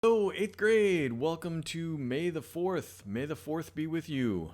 Hello, eighth grade. Welcome to May the 4th. May the 4th be with you.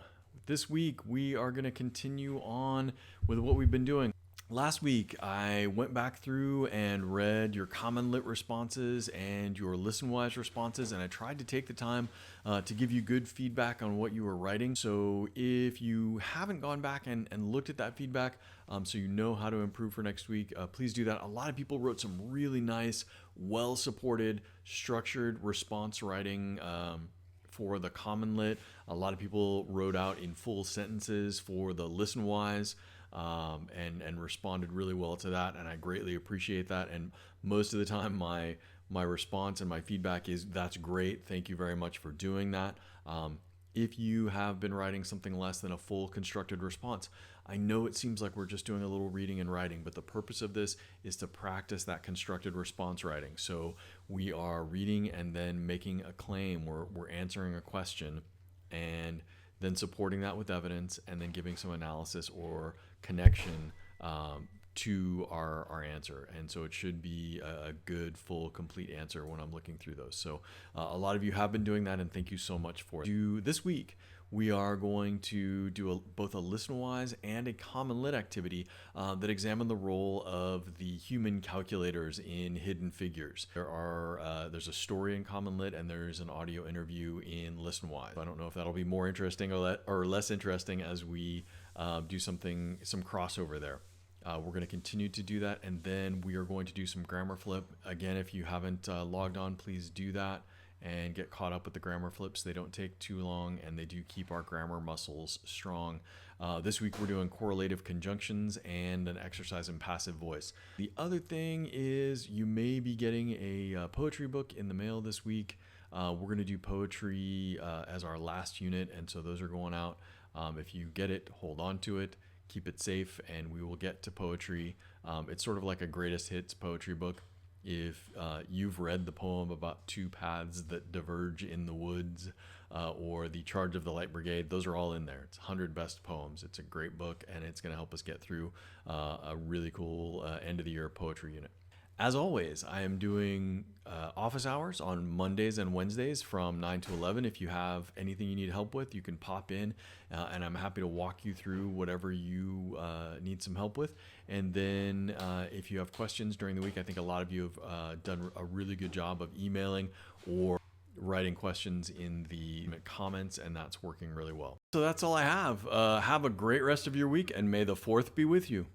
This week, we are going to continue on with what we've been doing. Last week, I went back through and read your Common Lit responses and your ListenWise responses, and I tried to take the time to give you good feedback on what you were writing. So if you haven't gone back and looked at that feedback, so you know how to improve for next week, please do that. A lot of people wrote some really nice, well-supported, structured response writing for the Common Lit. A lot of people wrote out in full sentences for the ListenWise. And responded really well to that, and I greatly appreciate that. And most of the time, my response and my feedback is, "That's great. Thank you very much for doing that." If you have been writing something less than a full constructed response, I know it seems like we're just doing a little reading and writing, but the purpose of this is to practice that constructed response writing. So we are reading and then making a claim. We're answering a question, and then supporting that with evidence, and then giving some analysis or connection to our answer. And so it should be a good, full, complete answer when I'm looking through those. So a lot of you have been doing that, and thank you so much for it. This week, we are going to do both a ListenWise and a Common Lit activity that examine the role of the human calculators in Hidden Figures. There's a story in Common Lit, and there's an audio interview in ListenWise. I don't know if that'll be more interesting or less interesting as we do some crossover there. We're going to continue to do that, and then we are going to do some grammar flip. Again, if you haven't logged on, please do that and get caught up with the grammar flips. They don't take too long, and they do keep our grammar muscles strong. This week we're doing correlative conjunctions and an exercise in passive voice. The other thing is you may be getting a poetry book in the mail this week. We're going to do poetry as our last unit, and so those are going out. If you get it, hold on to it. Keep it safe, and we will get to poetry. It's sort of like a greatest hits poetry book. If you've read the poem about two paths that diverge in the woods, or the Charge of the Light Brigade, those are all in there. It's 100 best poems. It's a great book, and it's going to help us get through a really cool end of the year poetry unit. As always, I am doing office hours on Mondays and Wednesdays from 9 to 11. If you have anything you need help with, you can pop in, and I'm happy to walk you through whatever you need some help with. And then if you have questions during the week, I think a lot of you have done a really good job of emailing or writing questions in the comments, and that's working really well. So that's all I have. Have a great rest of your week, and may the 4th be with you.